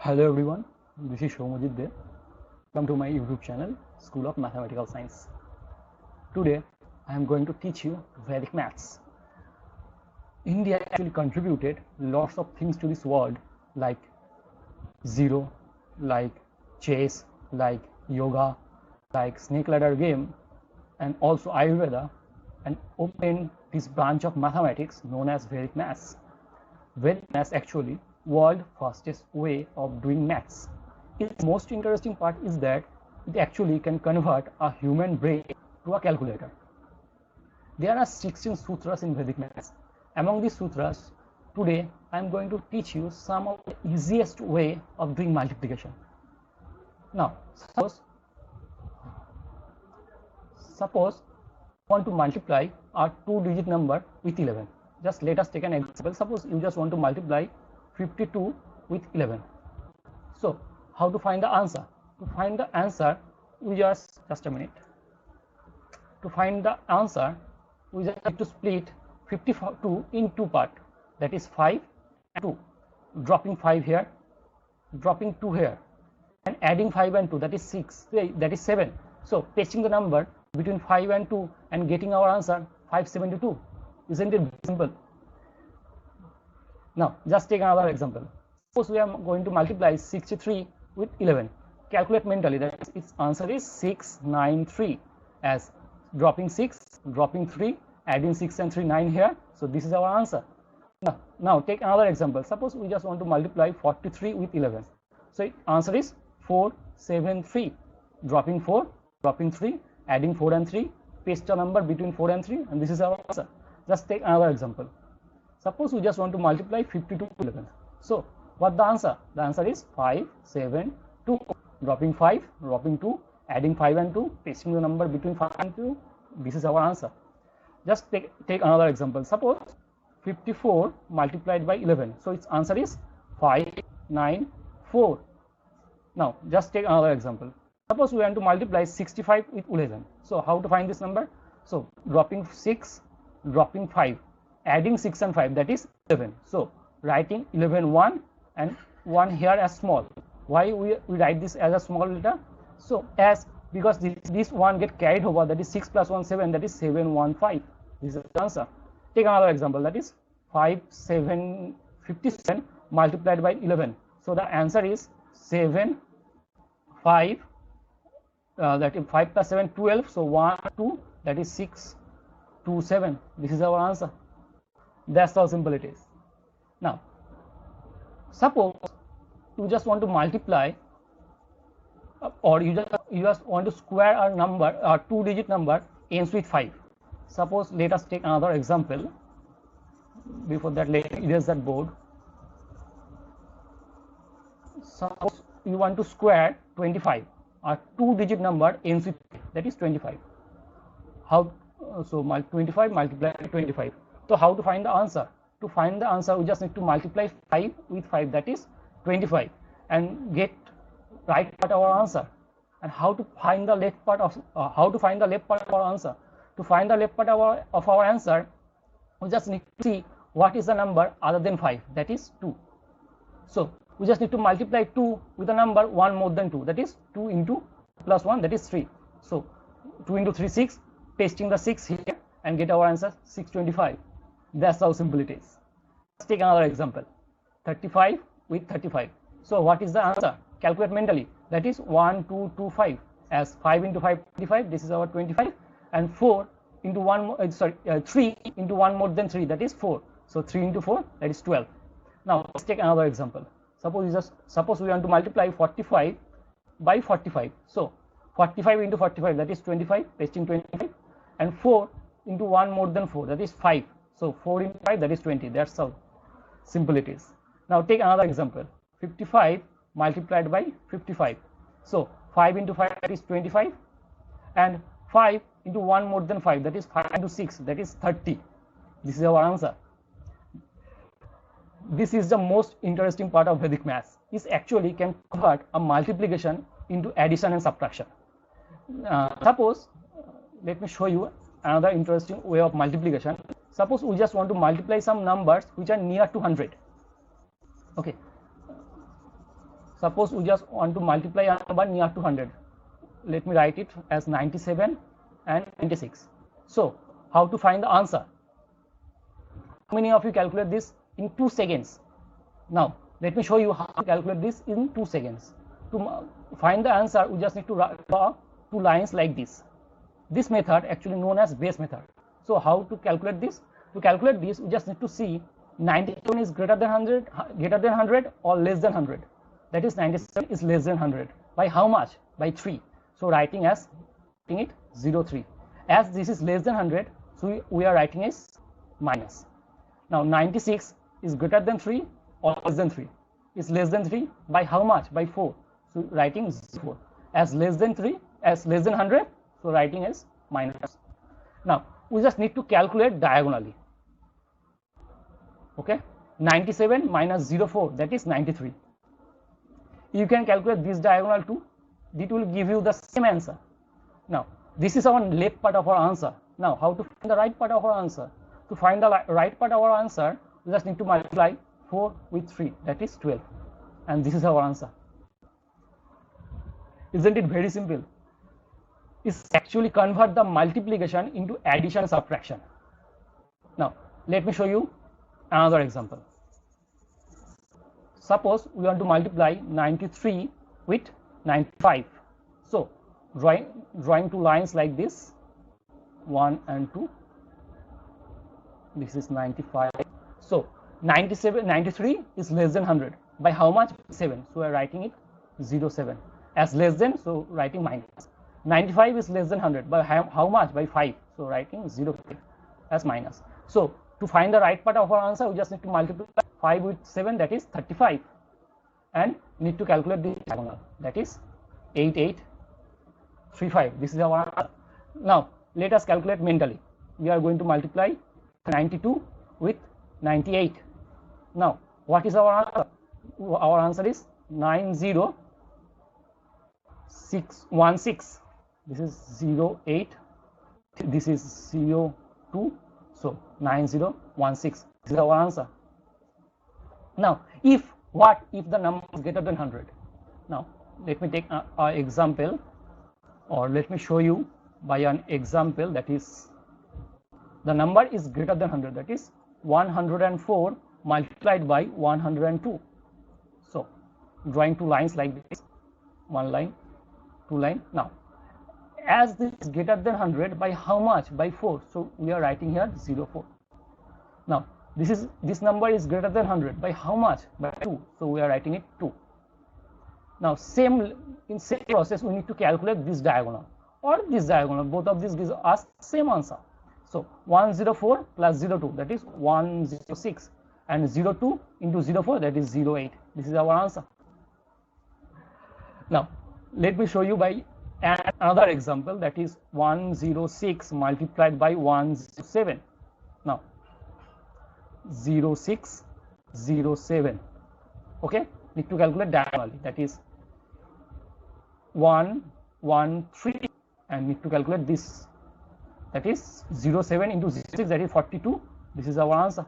Hello everyone, this is Shomajit De. Come to my YouTube channel, School of Mathematical Science. Today, I am going to teach you Vedic maths. India actually contributed lots of things to this world like zero, like chess, like yoga, like snake ladder game, and also Ayurveda, and opened this branch of mathematics known as Vedic maths. Vedic maths actually world fastest way of doing maths. Its most interesting part is that it actually can convert a human brain to a calculator. There are 16 sutras in Vedic maths. Among these sutras, today I am going to teach you some of the easiest way of doing multiplication. Now, suppose want to multiply a 2-digit number with 11. Just let us take an example. Suppose you just want to multiply 52 with 11. So how to find the answer? To find the answer, we just a minute. To find the answer, we just have to split 52 in two parts. That is 5 and 2. Dropping 5 here, dropping 2 here, and adding 5 and 2. That is 6. That is 7. So pasting the number between 5 and 2 and getting our answer 572. Isn't it simple? Now just take another example. Suppose we are going to multiply 63 with 11. Calculate mentally that its answer is 693, as dropping 6, dropping 3, adding 6 and 3, 9 here. So this is our answer. Now take another example. Suppose we just want to multiply 43 with 11. So answer is 473. Dropping 4, dropping 3, adding 4 and 3, paste a number between 4 and 3, and this is our answer. Just take another example. Suppose we just want to multiply 52 with 11. So what the answer? The answer is 572. Dropping 5, dropping 2, adding 5 and 2, pasting the number between 5 and 2. This is our answer. Just take another example. Suppose 54 multiplied by 11. So its answer is 594. Now just take another example. Suppose we want to multiply 65 with 11. So how to find this number? So dropping 6, dropping 5, adding 6 and 5, that is 11. So writing 11 1 and 1 here as small. Why we write this as a small letter? So because this one get carried over, that is 6 plus 1 7, that is 715. This is the answer. Take another example, that is 57 multiplied by 11. So the answer is 7 5, that is 5 plus 7 12. So 1 2, that is 6 2 7. This is our answer. That's how simple it is. Now suppose you just want to multiply or you just want to square a number, a 2-digit number ends with 5. Suppose let us take another example. Before that, let me erase that board. Suppose you want to square 25, a 2-digit number ends with 5, that is 25. How? So 25 multiplied by 25. So how to find the answer? To find the answer, we just need to multiply 5 with 5, that is 25, and get right part of our answer. And how to find the left part of our answer? To find the left part of our answer, we just need to see what is the number other than 5, that is 2. So we just need to multiply 2 with a number 1 more than 2, that is 2 into plus 1, that is 3. So 2 into 3 6, pasting the 6 here and get our answer 625. That's how simple it is. Let's take another example. 35 with 35. So what is the answer? Calculate mentally. That is 1225, as 5 into 5 25. This is our 25, and 4 into 1 3 into 1 more than 3, that is 4. So 3 into 4, that is 12. Now let's take another example. Suppose we want to multiply 45 by 45. So 45 into 45, that is 25, pasting 25, and 4 into 1 more than 4, that is 5. So 4 into 5, that is 20. That's how simple it is. Now take another example. 55 multiplied by 55. So 5 into 5, that is 25, and 5 into 1 more than 5, that is 5 into 6, that is 30. This is our answer. This is the most interesting part of Vedic maths. It actually can convert a multiplication into addition and subtraction. Suppose, let me show you another interesting way of multiplication. Suppose we just want to multiply some numbers which are near to 100. Okay. Suppose we just want to multiply a number near to 100. Let me write it as 97 and 96. So how to find the answer? How many of you calculate this in 2 seconds? Now let me show you how to calculate this in 2 seconds. To find the answer, we just need to draw 2 lines like this. This method actually known as base method. So how to calculate this? To calculate this, we just need to see 97 is greater than 100 or less than 100. That is 97 is less than 100. By how much? By 3. So writing it 03. As this is less than 100, so we are writing as minus. Now 96 is greater than 3 or less than 3. Is less than 3 by how much? By 4. So writing 4. As less than 3, as less than 100, so writing as minus. Now we just need to calculate diagonally. Okay, 97 minus 04, that is 93. You can calculate this diagonal too. It will give you the same answer. Now this is our left part of our answer. Now how to find the right part of our answer? To find the right part of our answer, we just need to multiply 4 with 3, that is 12, and this is our answer. Isn't it very simple? It's actually convert the multiplication into addition and subtraction. Now let me show you another example. Suppose we want to multiply 93 with 95. So drawing 2 lines like this, 1 and 2. This is 95. So 93 is less than 100. By how much? 7. So we are writing it 07. As less than, so writing minus. 95 is less than 100. By how much? By 5. So writing 05 as minus. So to find the right part of our answer, we just need to multiply 5 with 7, that is 35, and need to calculate the diagonal, that is 8835. This is our answer. Now let us calculate mentally. We are going to multiply 92 with 98. Now what is our answer? Our answer is 90616. This is 08. This is 02. So 9016. This is our answer. Now if the number is greater than 100? Now let me take an example, or let me show you by an example, that is the number is greater than 100, that is 104 multiplied by 102. So drawing 2 lines like this, 1 line, 2 line. Now as this is greater than 100, by how much? By 4. So we are writing here 04. Now this number is greater than 100, by how much? By 2. So we are writing it 2. Now in same process, we need to calculate this diagonal or this diagonal. Both of these gives us same answer. So 104 plus 02, that is 106, and 02 into 04, that is 08. This is our answer. Now let me show you by another example, that is 106 multiplied by 107. Now 0607. Okay, need to calculate diagonally, that is 113, and need to calculate this, that is 07 into 06, that is 42. This is our answer.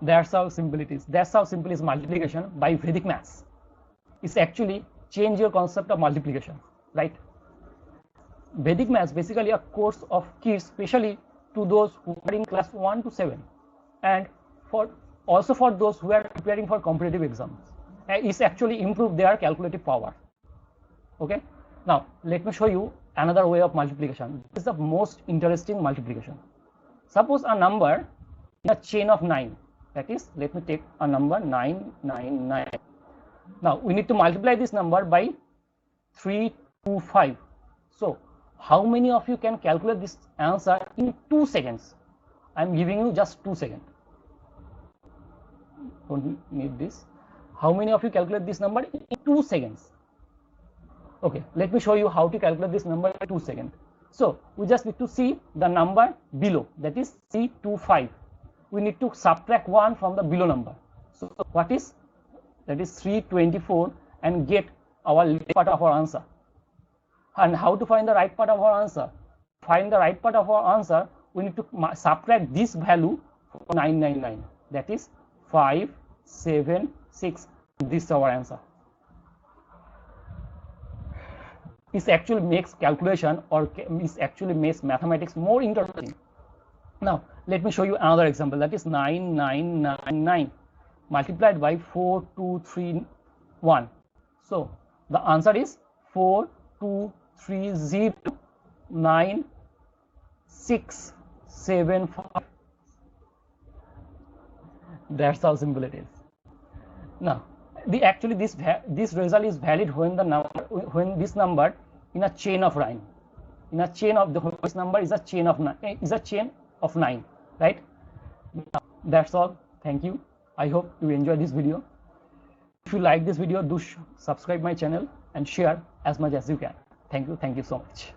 That's how simple it is. That's how simple is multiplication by Vedic maths. It's actually change your concept of multiplication, right? Vedic maths basically a course of kids, especially to those who are in class 1 to 7, and also for those who are preparing for competitive exams. It's actually improve their calculative power. Okay, now let me show you another way of multiplication. This is the most interesting multiplication. Suppose a number in a chain of 9, that is, let me take a number 999. Now we need to multiply this number by 325. So how many of you can calculate this answer in 2 seconds? I am giving you just 2 seconds. Don't need this. How many of you calculate this number in 2 seconds? Okay, let me show you how to calculate this number in 2 seconds. So we just need to see the number below, that is 325. We need to subtract 1 from the below number. So what is? That is 324, and get our left part of our answer. And how to find the right part of our answer? Find the right part of our answer, we need to subtract this value from 999. That is 576. This is our answer. This actually makes calculation, or this actually makes mathematics more interesting. Now let me show you another example, that is 9999 multiplied by 4231. So the answer is 42309675. That's how simple it is. Now actually this result is valid when this number in a chain of 9, in a chain of this number is a chain of 9, right? Now, that's all. Thank you. I hope you enjoy this video. If you like this video, do subscribe my channel and share as much as you can. Thank you so much.